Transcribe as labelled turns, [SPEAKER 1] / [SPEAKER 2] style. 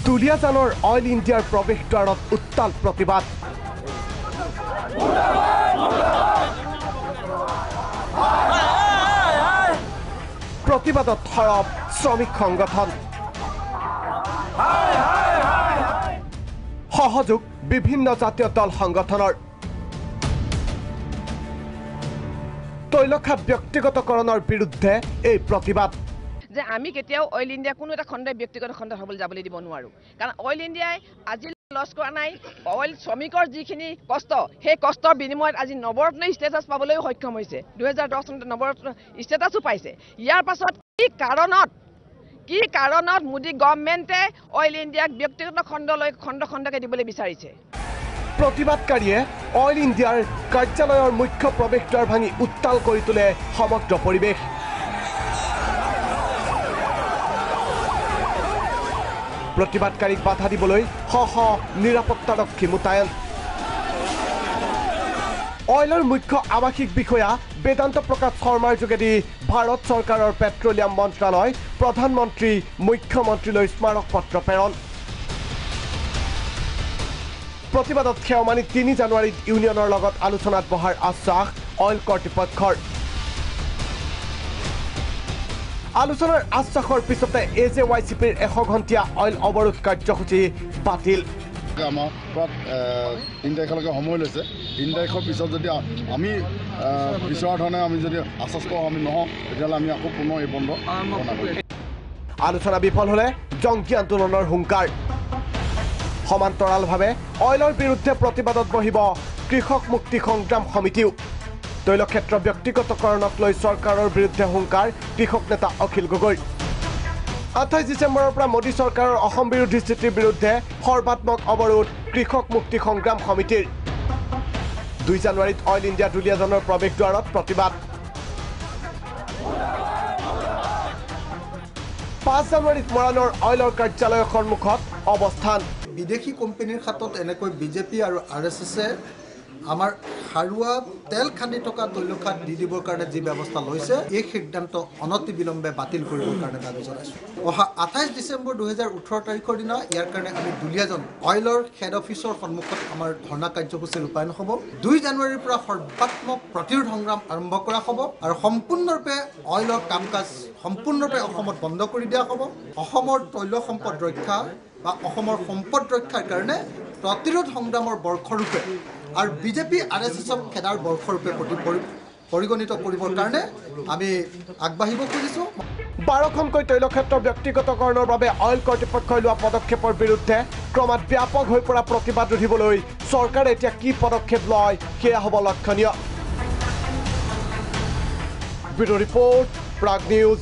[SPEAKER 1] দুলিয়াজানৰ oil ইণ্ডিয়াৰ প্ৰৱেশদ্বাৰত উত্তাল প্ৰতিবাদ। প্ৰতিবাদত সৰব শ্ৰমিক সংগঠন। সহযোগ বিভিন্ন জাতীয় দল সংগঠনৰ। তৈলখাত ব্যক্তিগতকৰণৰ বিৰুদ্ধে এই প্ৰতিবাদ।
[SPEAKER 2] যে আমি কেতিয়াও অইল ইণ্ডিয়া কোনো এটা খণ্ডই ব্যক্তিগত খণ্ড হ'বলৈ যাবলৈ দিব নোৱাৰোঁ, কাৰণ অইল ইণ্ডিয়াই আজি লছ কৰা নাই। অইল শ্ৰমিকৰ যিখিনি কষ্ট, সেই কষ্টৰ বিনিময়ত আজি নৱৰত্ন ষ্টেটাছ পাবলৈও সক্ষম হৈছে। 2010 চনত নৱৰত্ন ষ্টেটাছো পাইছে। ইয়াৰ পাছত কি কাৰণত মোদী গভৰ্ণমেণ্টে অইল ইণ্ডিয়াক ব্যক্তিগত খণ্ডকে দিবলৈ বিচাৰিছে?
[SPEAKER 1] প্ৰতিবাদকাৰীয়ে অইল ইণ্ডিয়াৰ কাৰ্যালয়ৰ মুখ্য প্ৰৱেশদ্বাৰ ভাঙি উত্তাল কৰি তোলে সমগ্ৰ পৰিৱেশ। প্ৰতিবাদকাৰীক বাধা দিবলৈ শ নিৰাপত্তাৰক্ষী মোতায়েন। অইলৰ মুখ্য আৱাসিক বিষয়া বেদান্ত প্ৰকাশ শৰ্মাৰ যোগেদি ভাৰত চৰকাৰৰ পেট্ৰলিয়াম মন্ত্ৰালয় প্ৰধানমন্ত্ৰী মুখ্যমন্ত্ৰীলৈ স্মাৰক পত্ৰ প্ৰেৰণ। প্ৰতিবাদত সেৱা মানি 3 জানুৱাৰীত ইউনিয়নৰ লগত আলোচনাত বহাৰ আশ্বাস অইল কৰ্তৃপক্ষৰ। আলোচনাৰ আশ্বাসৰ পিছতে AJYCPৰ 100 ঘণ্টীয়া অইল অৱৰোধ কাৰ্যসূচী বাতিল।
[SPEAKER 3] আমাৰ 3 তাৰিখলৈকে সময় লৈছে। 3 তাৰিখৰ পিছত যদি আমি বিচৰা ধৰণে আমি যদি আশ্বাস পাওঁ আমি নহওঁ, তেতিয়াহ'লে আমি আকৌ পুনৰ এই বন্ধ কৰিম।
[SPEAKER 1] আলোচনা বিফল হ'লে জংকী আন্দোলনৰ হুংকাৰ। সমান্তৰালভাৱে অইলৰ বিৰুদ্ধে প্ৰতিবাদত বহিব কৃষক মুক্তি সংগ্ৰাম সমিতিও। তৈলক্ষেত্ৰ ব্যক্তিগতকৰণক লৈ চৰকাৰৰ বিৰুদ্ধে হুংকাৰ কৃষক নেতা অখিল গগৈ। 28 ডিচেম্বৰৰ পৰা মোদী চৰকাৰৰ অসম বিৰোধী স্থিতিৰ বিৰুদ্ধে সৰ্বাত্মক অৱৰোধ কৃষক মুক্তি সংগ্ৰাম সমিতিৰ। 2 জানুৱাৰীত অইল ইণ্ডিয়া দুলিয়াজানৰ প্ৰৱেশদ্বাৰত প্ৰতিবাদ। 5 জানুৱাৰীত মৰাণৰ অইলৰ কাৰ্যালয়ৰ সন্মুখত অৱস্থান।
[SPEAKER 4] বিদেশী কোম্পানীৰ হাতত এনেকৈ বিজেপি আৰু RSSে আমাৰ হাৰুৱা তেল খান্দি থকা তৈলখাত দি দিবৰ কাৰণে যি ব্যৱস্থা লৈছে, এই সিদ্ধান্ত অনতিবিলম্বে বাতিল কৰিবৰ কাৰণে দাবী জনাইছোঁ। অহা 28 ডিচেম্বৰ 2018 তাৰিখৰ দিনা ইয়াৰ কাৰণে আমি দুলিয়াজান অইলৰ হেড অফিচৰ সন্মুখত আমাৰ ধৰ্ণা কাৰ্যসূচী ৰূপায়ণ হ'ব। 2 জানুৱাৰীৰ পৰা সৰ্বাত্মক প্ৰতিৰোধ সংগ্ৰাম আৰম্ভ কৰা হ'ব আৰু সম্পূৰ্ণৰূপে অইলৰ কাম কাজ সম্পূৰ্ণৰূপে অসমত বন্ধ কৰি দিয়া হ'ব। অসমৰ তৈল সম্পদ ৰক্ষা বা অসমৰ সম্পদ ৰক্ষাৰ কাৰণে প্ৰতিৰোধ সংগ্ৰামৰ বৰ্ষৰূপে আৰু বিজেপি RSSক খেদাৰ বৰ্ষৰূপে পৰিগণিত কৰিবৰ কাৰণে আমি আগবাঢ়িব খুজিছোঁ।
[SPEAKER 1] 12খনকৈ তৈলক্ষেত্ৰ ব্যক্তিগতকৰণৰ বাবে অইল কৰ্তৃপক্ষই লোৱা পদক্ষেপৰ বিৰুদ্ধে ক্ৰমাৎ ব্যাপক হৈ পৰা প্ৰতিবাদ ৰুধিবলৈ চৰকাৰে এতিয়া কি পদক্ষেপ লয় সেয়া হ'ব লক্ষণীয়। Bureau' report, Prag news.